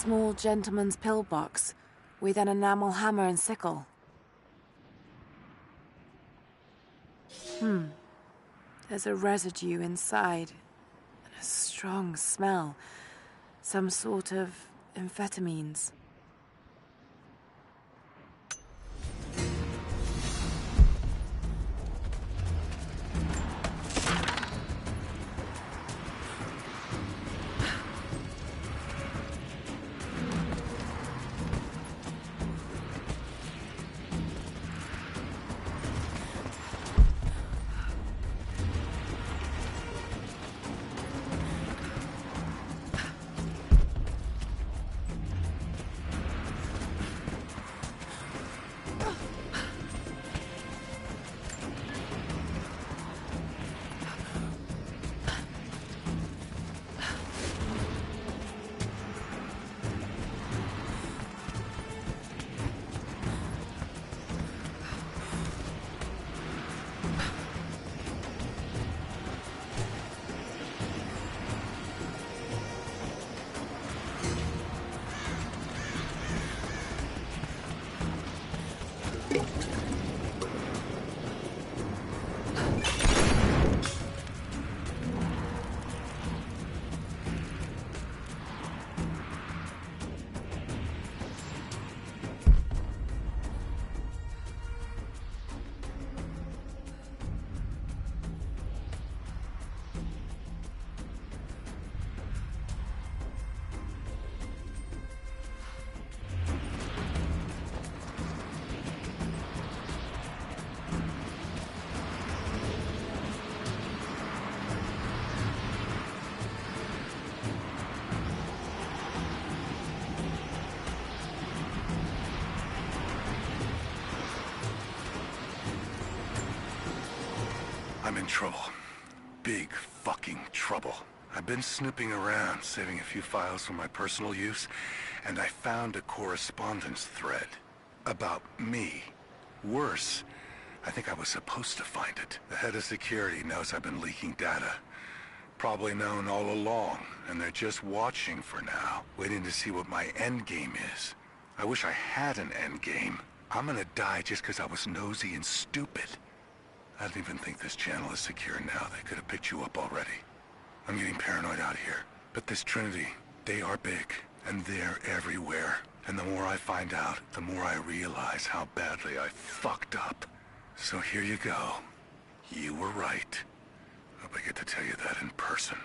small gentleman's pillbox with an enamel hammer and sickle. There's a residue inside, and a strong smell. Some sort of amphetamines. I'm in trouble. Big fucking trouble. I've been snooping around, saving a few files for my personal use, and I found a correspondence thread. About me. Worse, I think I was supposed to find it. The head of security knows I've been leaking data. Probably known all along, and they're just watching for now, waiting to see what my endgame is. I wish I had an endgame. I'm gonna die just because I was nosy and stupid. I don't even think this channel is secure now. They could have picked you up already. I'm getting paranoid out here. But this Trinity, they are big, and they're everywhere. And the more I find out, the more I realize how badly I fucked up. So here you go. You were right. Hope I get to tell you that in person.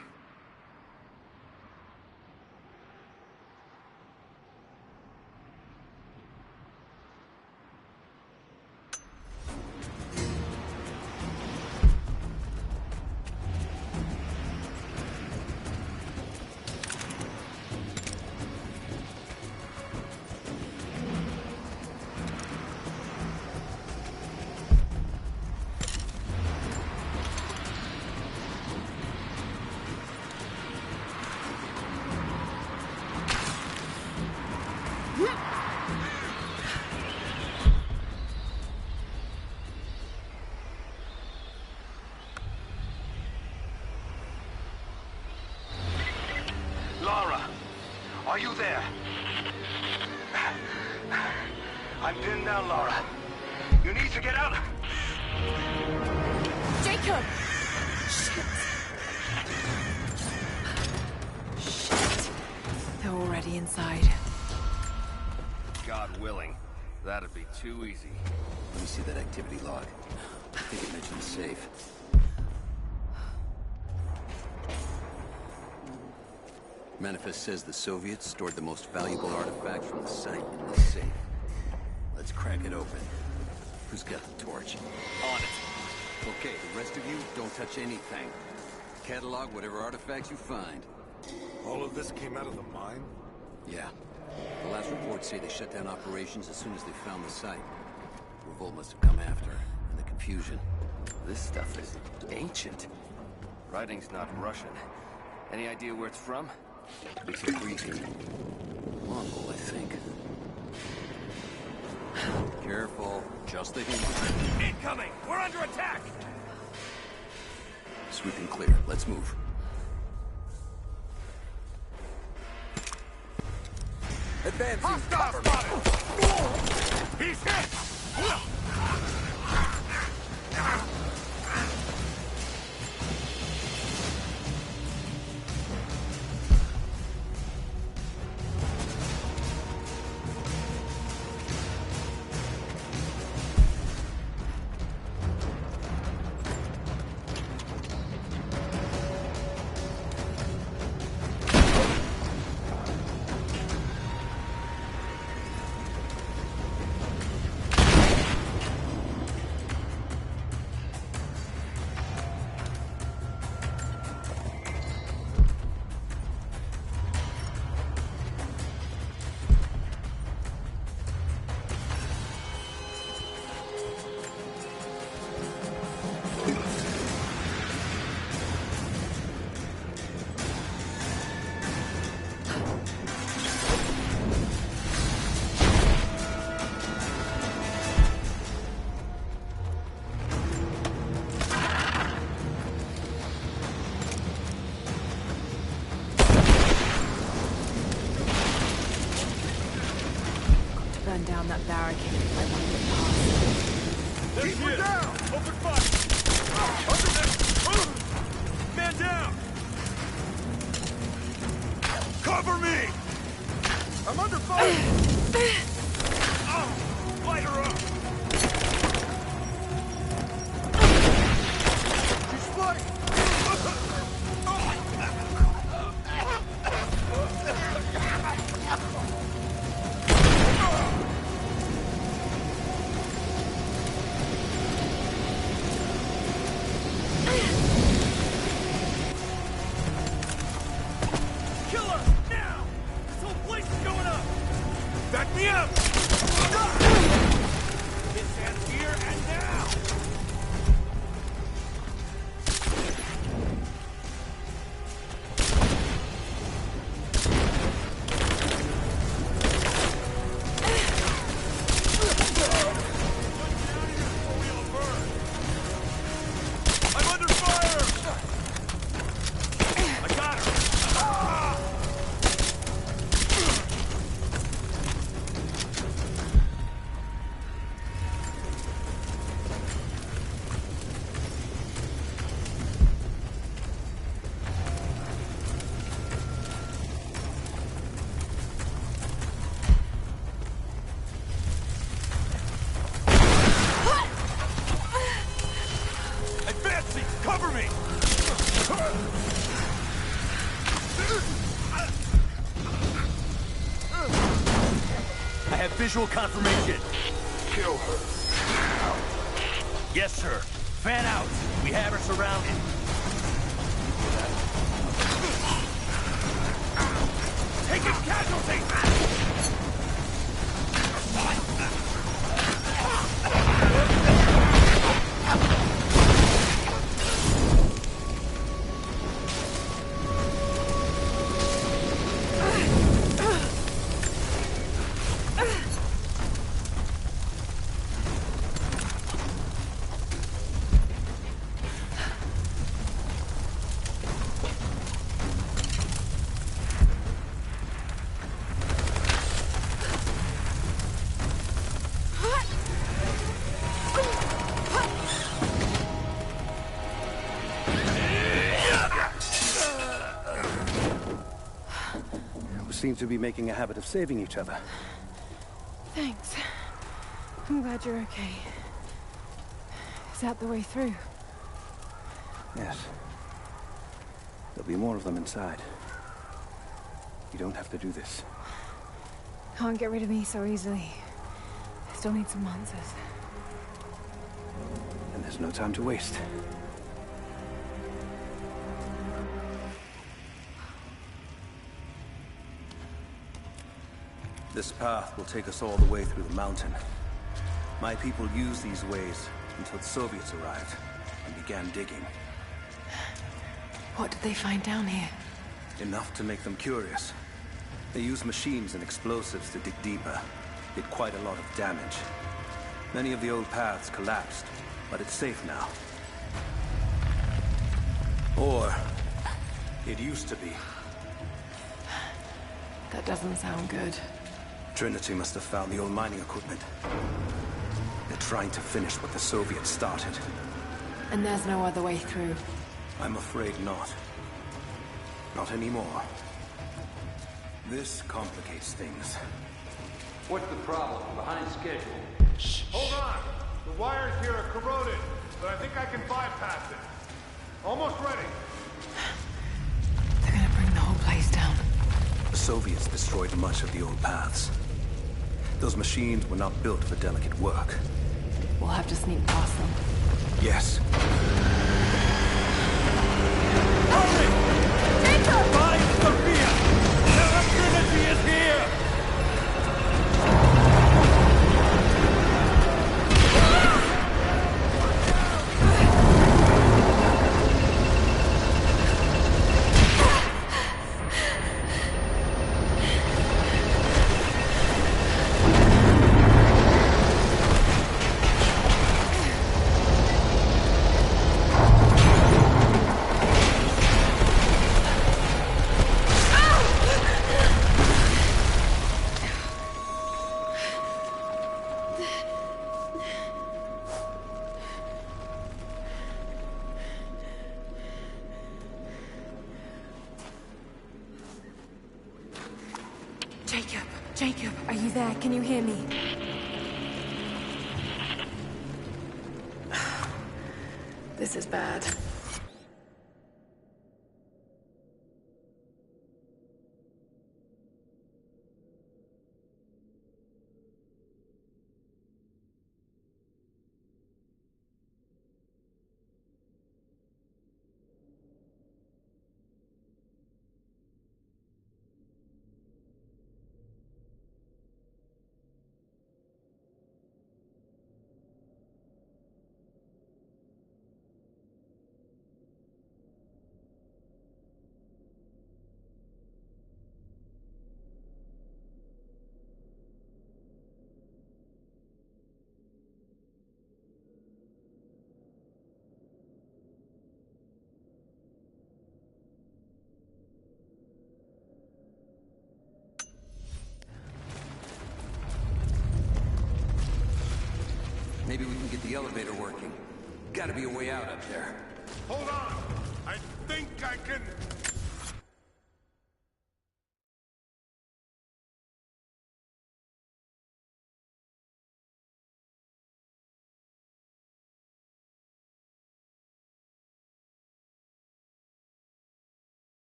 Lara, are you there? I'm pinned down, Lara. You need to get out. Jacob! Shit. Shit. They're already inside. God willing. That'd be too easy. Let me see that activity log. I think it mentioned the safe. Manifest says the Soviets stored the most valuable artifact from the site in this safe. Let's crack it open. Who's got the torch? On it. Okay, the rest of you, don't touch anything. Catalog whatever artifacts you find. All of this came out of the mine? Yeah. The last reports say they shut down operations as soon as they found the site. Revolt must have come after, in the confusion. This stuff is ancient. Writing's not Russian. Any idea where it's from? It's a Greek. Mongol, I think. Careful. Just a hint. Incoming! We're under attack! Sweeping clear. Let's move. Hostile spotted! He's hit! Burn down that barricade if I want to get past. They're here! Down! Open fire! Man down! Cover me! I'm under fire! Light her up! She's flooding! Back me up! His hands here and now! I'm under fire! I got her! Advancing! Cover me! I have visual confirmation. Kill her. Yes, sir. Fan out. We have her surrounded. Taking casualties! Seem to be making a habit of saving each other. Thanks. I'm glad you're okay. Is that the way through? Yes. There'll be more of them inside. You don't have to do this. Can't get rid of me so easily. I still need some answers. And there's no time to waste. This path will take us all the way through the mountain. My people used these ways until the Soviets arrived and began digging. What did they find down here? Enough to make them curious. They used machines and explosives to dig deeper. Did quite a lot of damage. Many of the old paths collapsed, but it's safe now. Or it used to be. That doesn't sound good. Trinity must have found the old mining equipment. They're trying to finish what the Soviets started. And there's no other way through. I'm afraid not. Not anymore. This complicates things. What's the problem? Behind schedule. Hold on! The wires here are corroded, but I think I can bypass it. Almost ready. They're gonna bring the whole place down. The Soviets destroyed much of the old paths. Those machines were not built for delicate work. We'll have to sneak past them. Yes. Find Sophia! The Trinity is here! Jacob, are you there? Can you hear me? This is bad. Maybe we can get the elevator working. Gotta be a way out up there. Hold on! I think I can...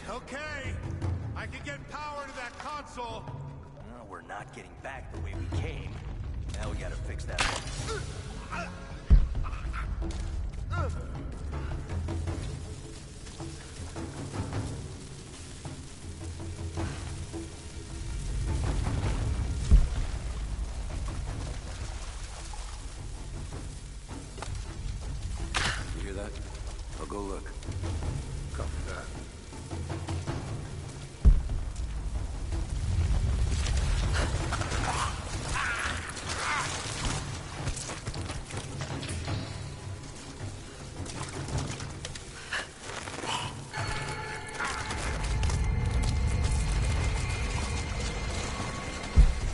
Okay. I can get power to that console. No, we're not getting back the way we came. Now we gotta fix that one. You hear that? I'll go look. Copy that.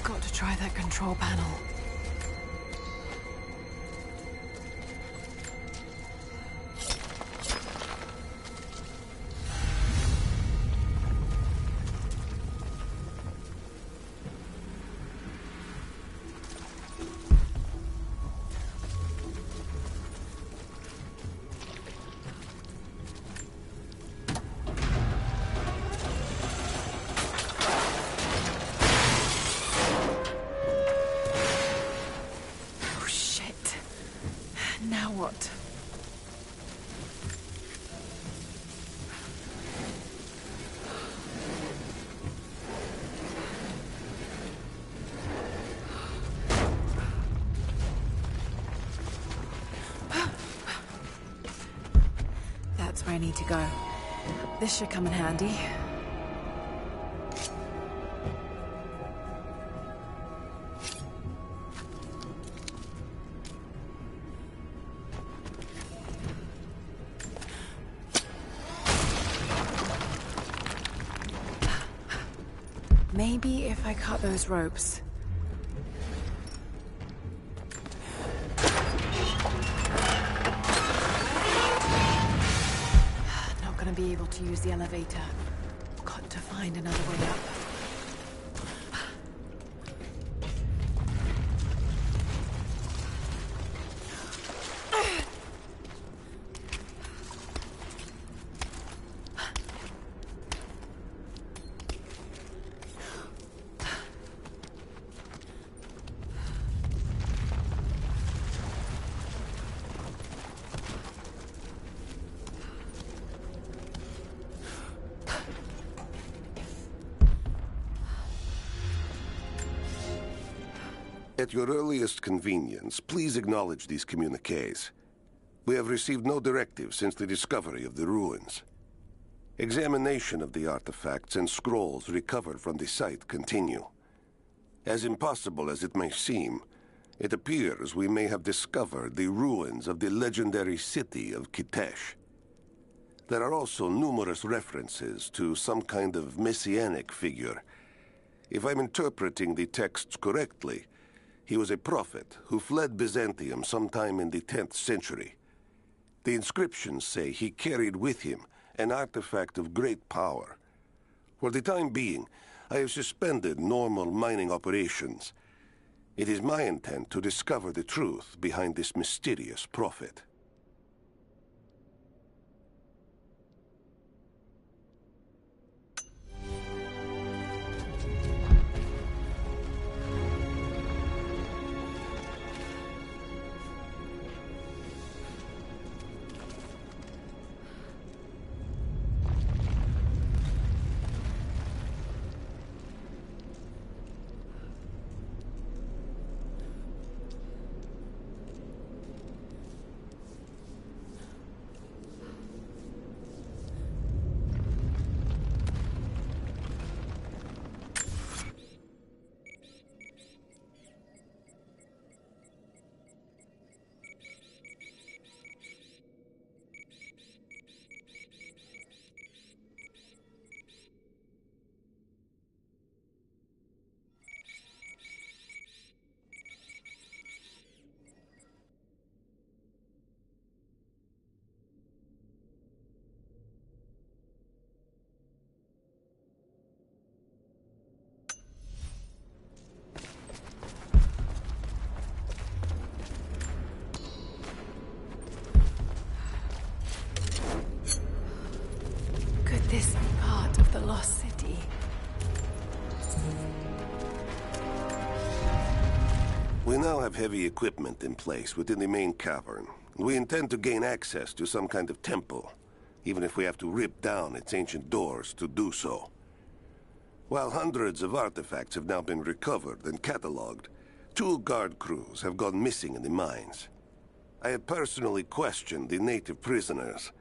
Got to try that control panel. Now what? That's where I need to go. This should come in handy. Maybe if I cut those ropes. Not gonna be able to use the elevator. Got to find another way up. At your earliest convenience, please acknowledge these communiques. We have received no directive since the discovery of the ruins. Examination of the artifacts and scrolls recovered from the site continue. As impossible as it may seem, it appears we may have discovered the ruins of the legendary city of Kitezh. There are also numerous references to some kind of messianic figure. If I'm interpreting the texts correctly, he was a prophet who fled Byzantium sometime in the 10th century. The inscriptions say he carried with him an artifact of great power. For the time being, I have suspended normal mining operations. It is my intent to discover the truth behind this mysterious prophet. This be part of the lost city. We now have heavy equipment in place within the main cavern. We intend to gain access to some kind of temple, even if we have to rip down its ancient doors to do so. While hundreds of artifacts have now been recovered and catalogued, 2 guard crews have gone missing in the mines. I have personally questioned the native prisoners.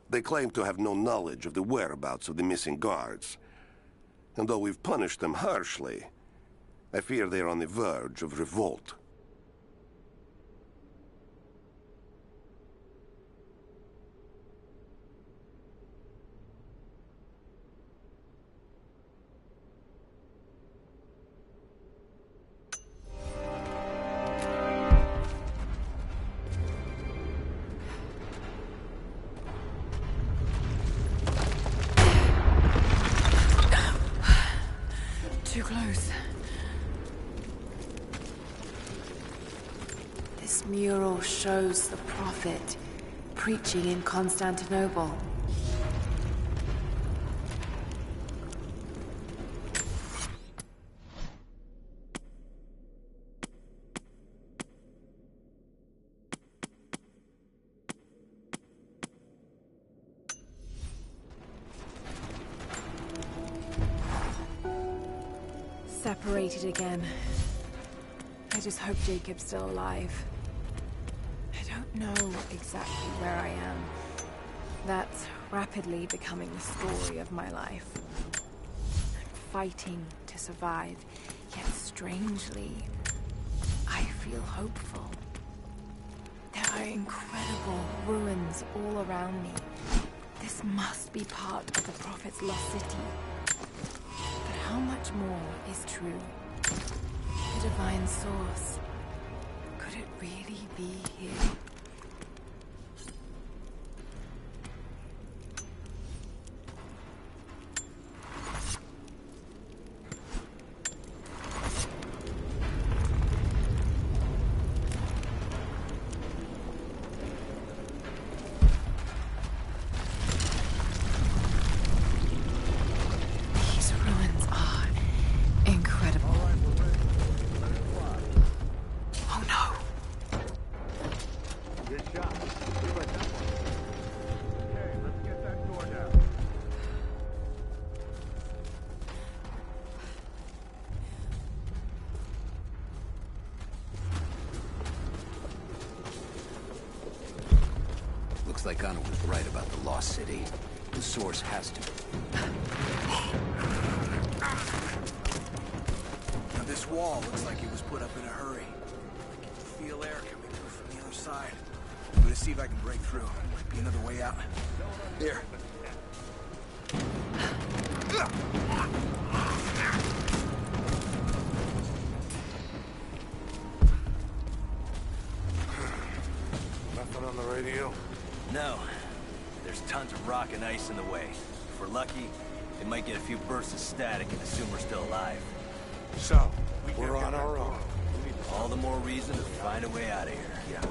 They claim to have no knowledge of the whereabouts of the missing guards. And though we've punished them harshly, I fear they are on the verge of revolt. Too close. This mural shows the prophet preaching in Constantinople. Separated again. I just hope Jacob's still alive. I don't know exactly where I am. That's rapidly becoming the story of my life. I'm fighting to survive, yet strangely, I feel hopeful. There are incredible ruins all around me. This must be part of the Prophet's lost city. But how much more is true? The divine source. Could it really be here? Looks like Anna was right about the Lost City. The source has to. Now this wall looks like it was put up in a hurry. I can feel air coming through from the other side. I'm gonna see if I can break through. Might be another way out. Here. Nothing on the radio? No. There's tons of rock and ice in the way. If we're lucky, they might get a few bursts of static and assume we're still alive. So, we're on our own. All the more reason to find a way out of here. Yeah,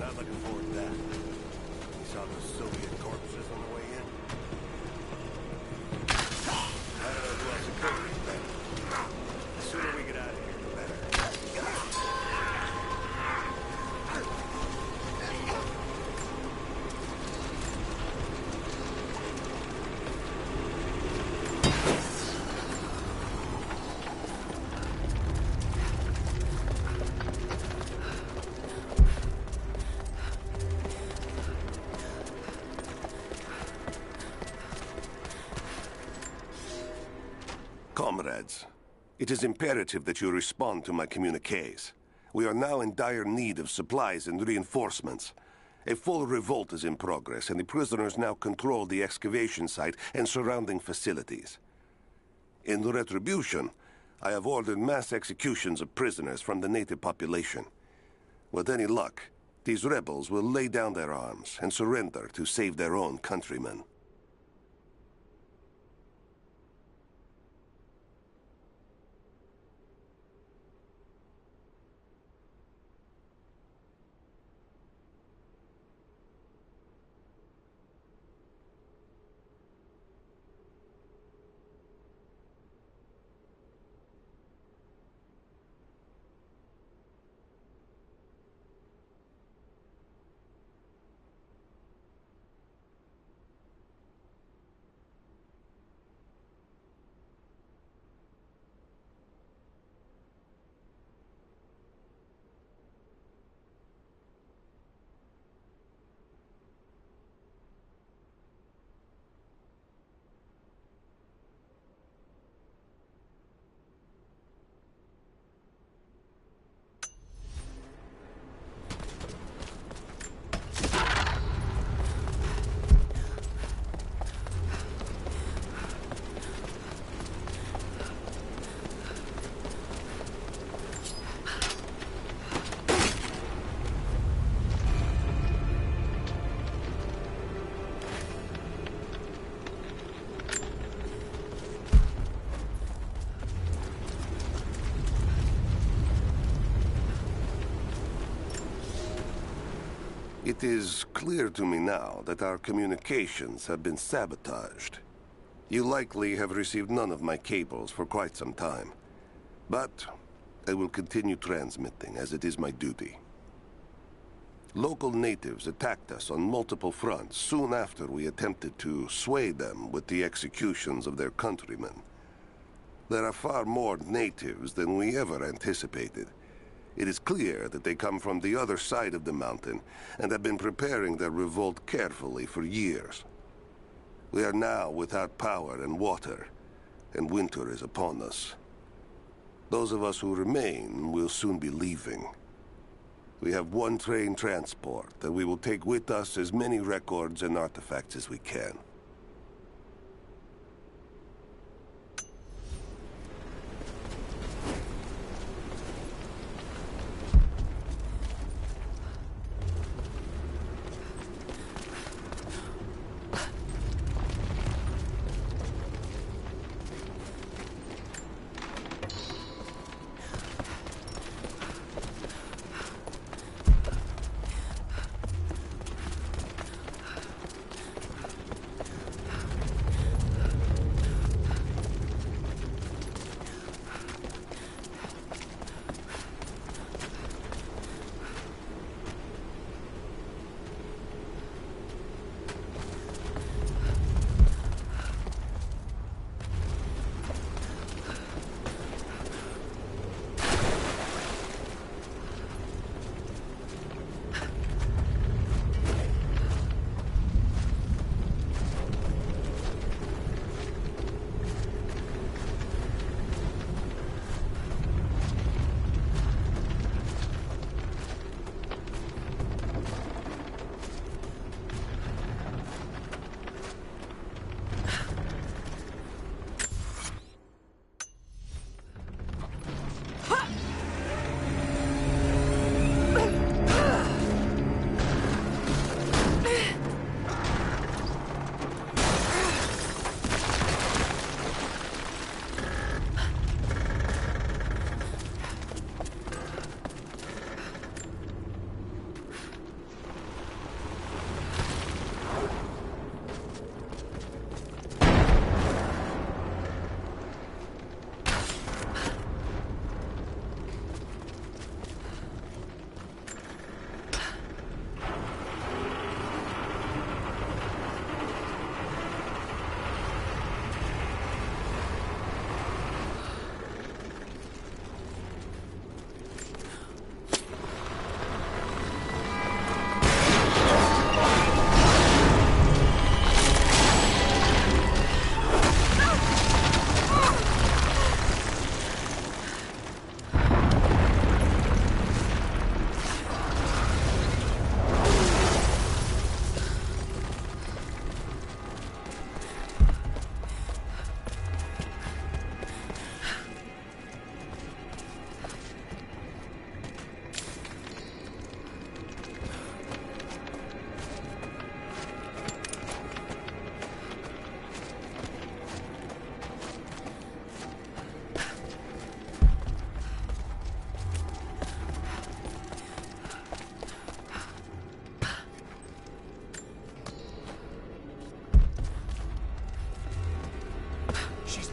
not looking forward to that. We saw those Soviet corpses on the way in. I don't know who else it could be, but the sooner we get out of here, the better. Comrades, it is imperative that you respond to my communiques. We are now in dire need of supplies and reinforcements. A full revolt is in progress, and the prisoners now control the excavation site and surrounding facilities. In retribution, I have ordered mass executions of prisoners from the native population. With any luck, these rebels will lay down their arms and surrender to save their own countrymen. It is clear to me now that our communications have been sabotaged. You likely have received none of my cables for quite some time. But I will continue transmitting, as it is my duty. Local natives attacked us on multiple fronts soon after we attempted to sway them with the executions of their countrymen. There are far more natives than we ever anticipated. It is clear that they come from the other side of the mountain and have been preparing their revolt carefully for years. We are now without power and water, and winter is upon us. Those of us who remain will soon be leaving. We have one train transport, and we will take with us as many records and artifacts as we can.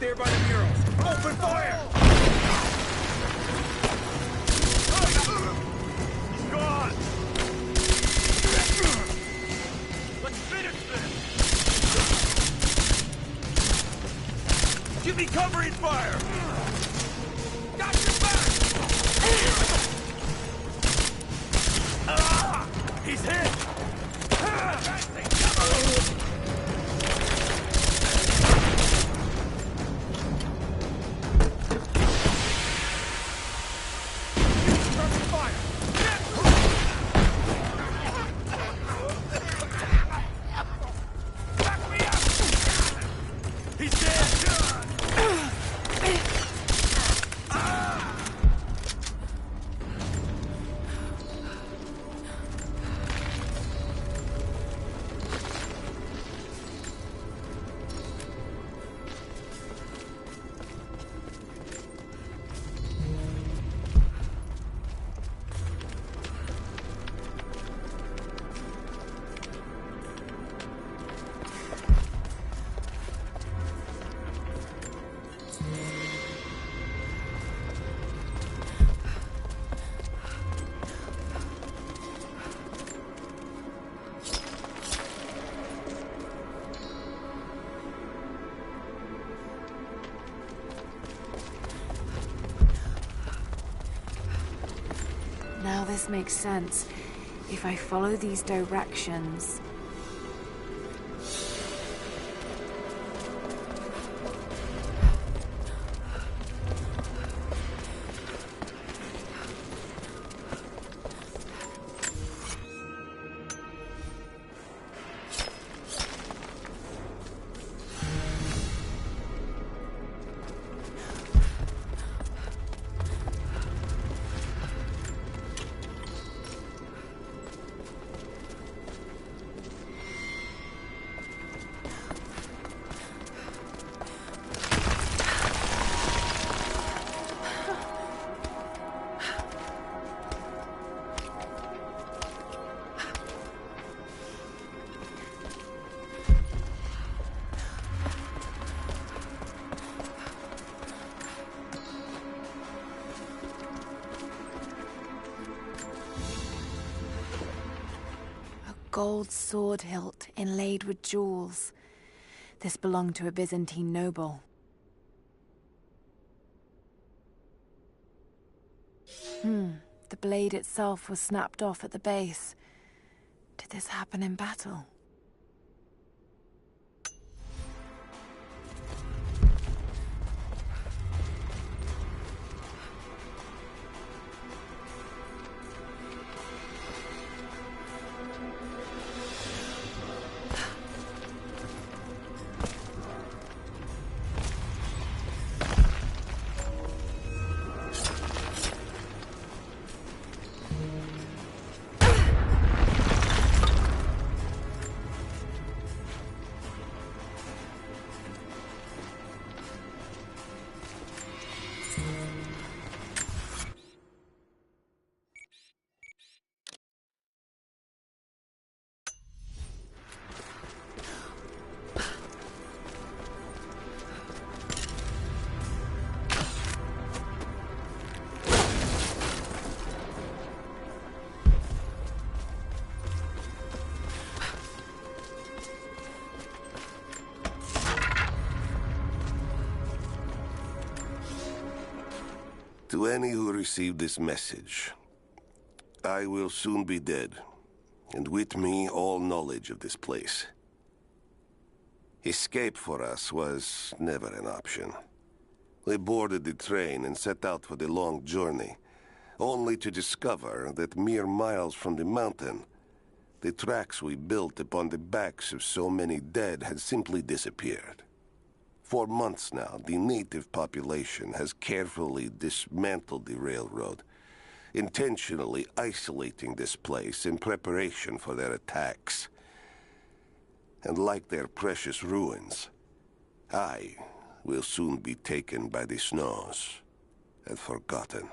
there by the murals. Open fire! He's gone! Let's finish this! Give me covering fire! Got your back! He's hit! Now this makes sense. If I follow these directions... Gold sword hilt inlaid with jewels. This belonged to a Byzantine noble. The blade itself was snapped off at the base. Did this happen in battle? To any who received this message, I will soon be dead, and with me all knowledge of this place. Escape for us was never an option. We boarded the train and set out for the long journey, only to discover that mere miles from the mountain, the tracks we built upon the backs of so many dead had simply disappeared. For months now, the native population has carefully dismantled the railroad, intentionally isolating this place in preparation for their attacks. And like their precious ruins, I will soon be taken by the snows and forgotten.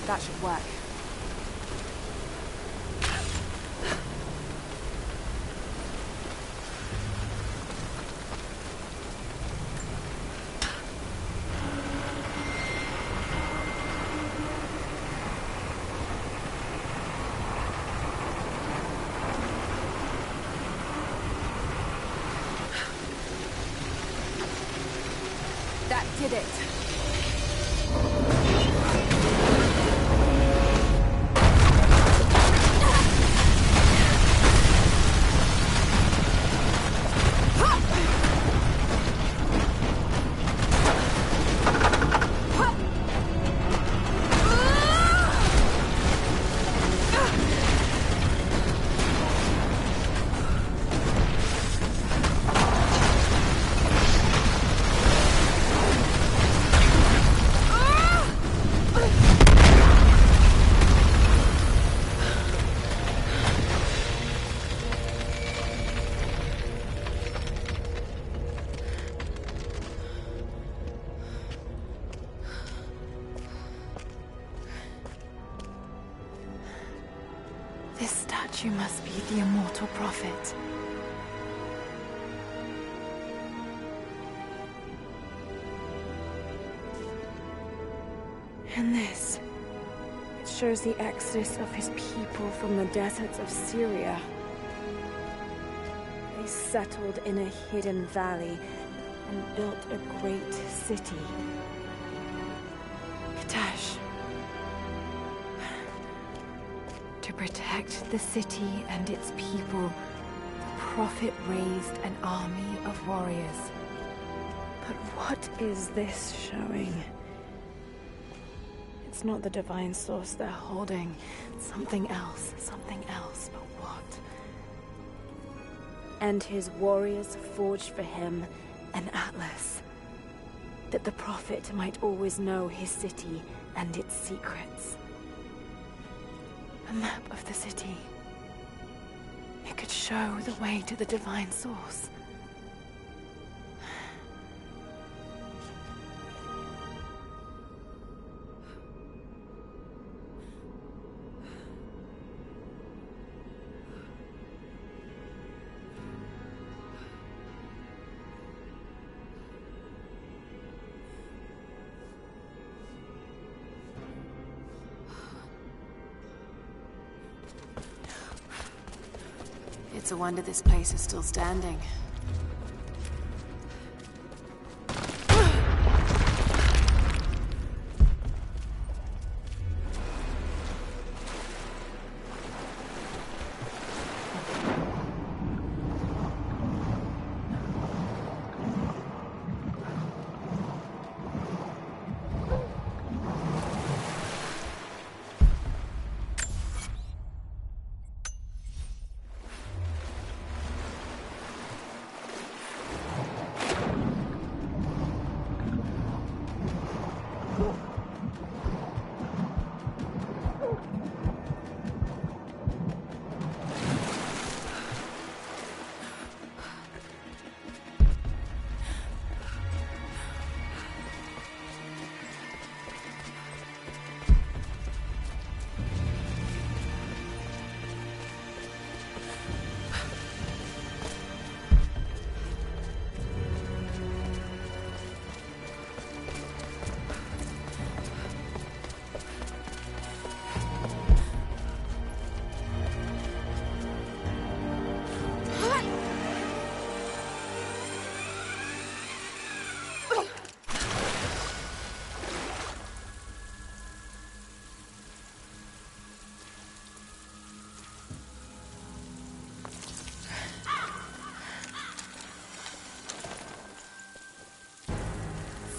That should work. That did it. This statue must be the immortal prophet. And this, it shows the exodus of his people from the deserts of Syria. They settled in a hidden valley and built a great city. Katash. To protect the city and its people, the Prophet raised an army of warriors. But what is this showing? It's not the divine source they're holding. Something else, but what? And his warriors forged for him an atlas, that the Prophet might always know his city and its secrets. A map of the city. It could show the way to the divine source. It's a wonder this place is still standing.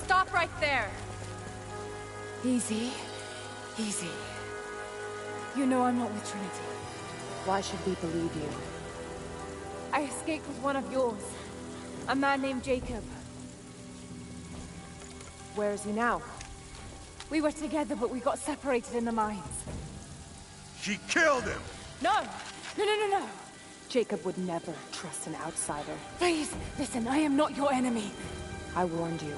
Stop right there! Easy. Easy. You know I'm not with Trinity. Why should we believe you? I escaped with one of yours. A man named Jacob. Where is he now? We were together, but we got separated in the mines. She killed him! No! No! Jacob would never trust an outsider. Please, listen, I am not your enemy. I warned you.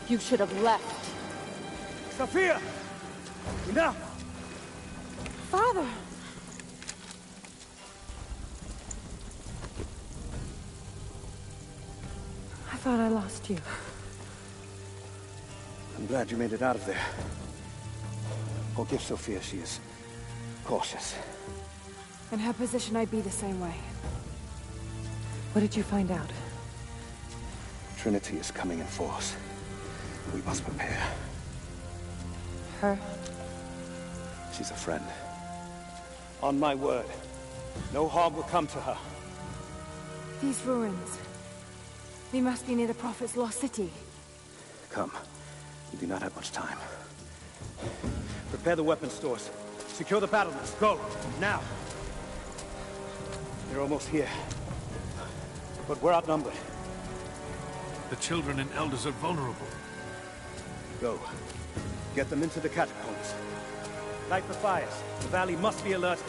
You should have left. Sophia! Enough! Father! I thought I lost you. I'm glad you made it out of there. Forgive Sophia, she is cautious. In her position, I'd be the same way. What did you find out? Trinity is coming in force. We must prepare. Her? She's a friend. On my word, no harm will come to her. These ruins. They must be near the Prophet's lost city. Come. We do not have much time. Prepare the weapon stores. Secure the battlements. Go! Now! They're almost here. But we're outnumbered. The children and elders are vulnerable. Go. Get them into the catacombs. Light the fires. The valley must be alerted.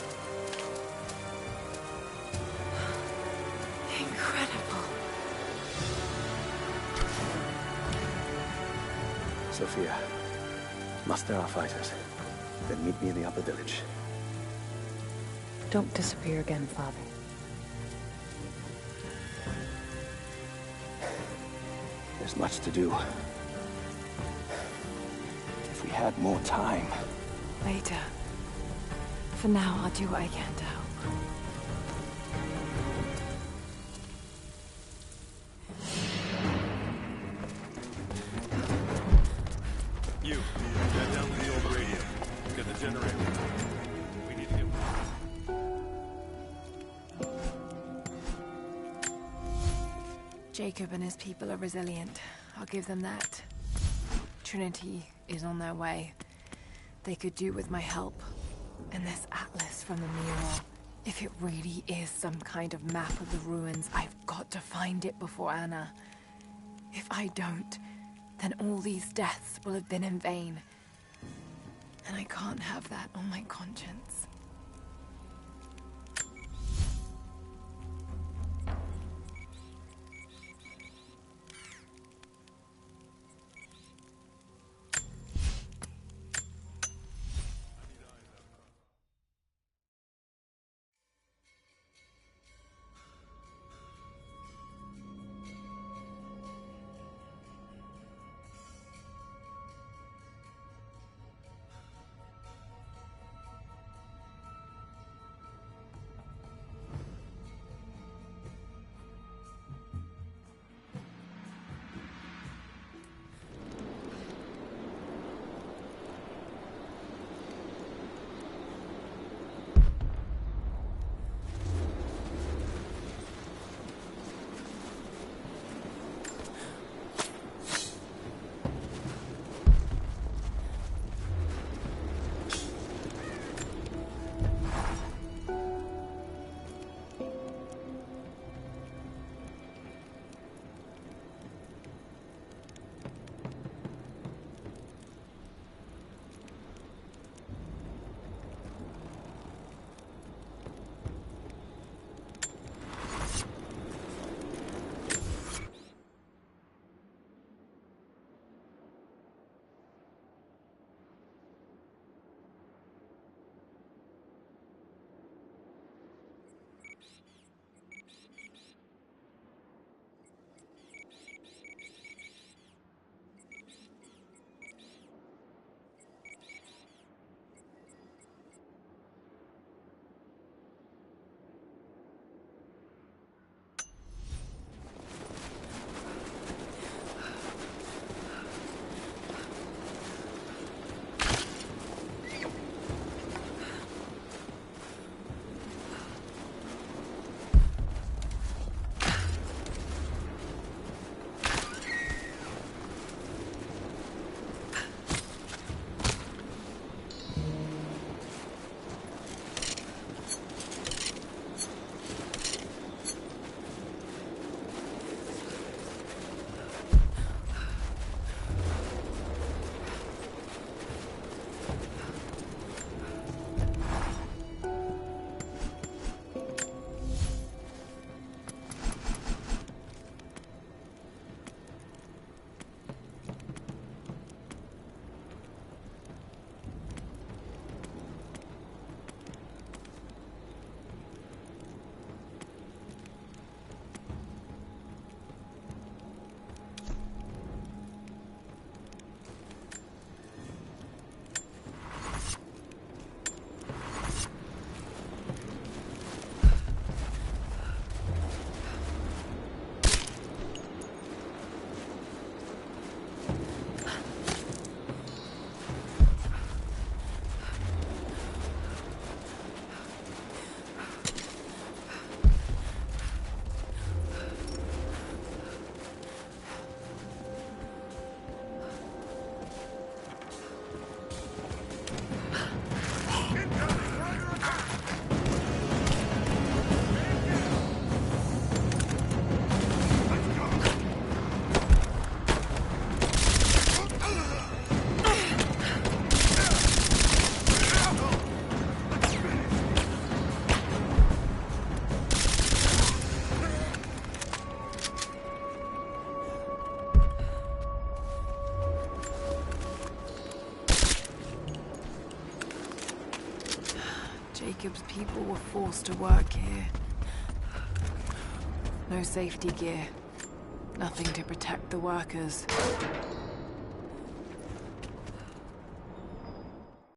Incredible. Sophia, muster our fighters. Then meet me in the upper village. Don't disappear again, Father. There's much to do. If we had more time. Later. For now, I'll do what I can to help. You, get down to the old radio. Get the generator. We need to get... Jacob and his people are resilient. I'll give them that. Trinity is on their way. They could do with my help. And this atlas from the mural. If it really is some kind of map of the ruins, I've got to find it before Anna. If I don't, then all these deaths will have been in vain. And I can't have that on my conscience. Jacob's people were forced to work here. No safety gear. Nothing to protect the workers.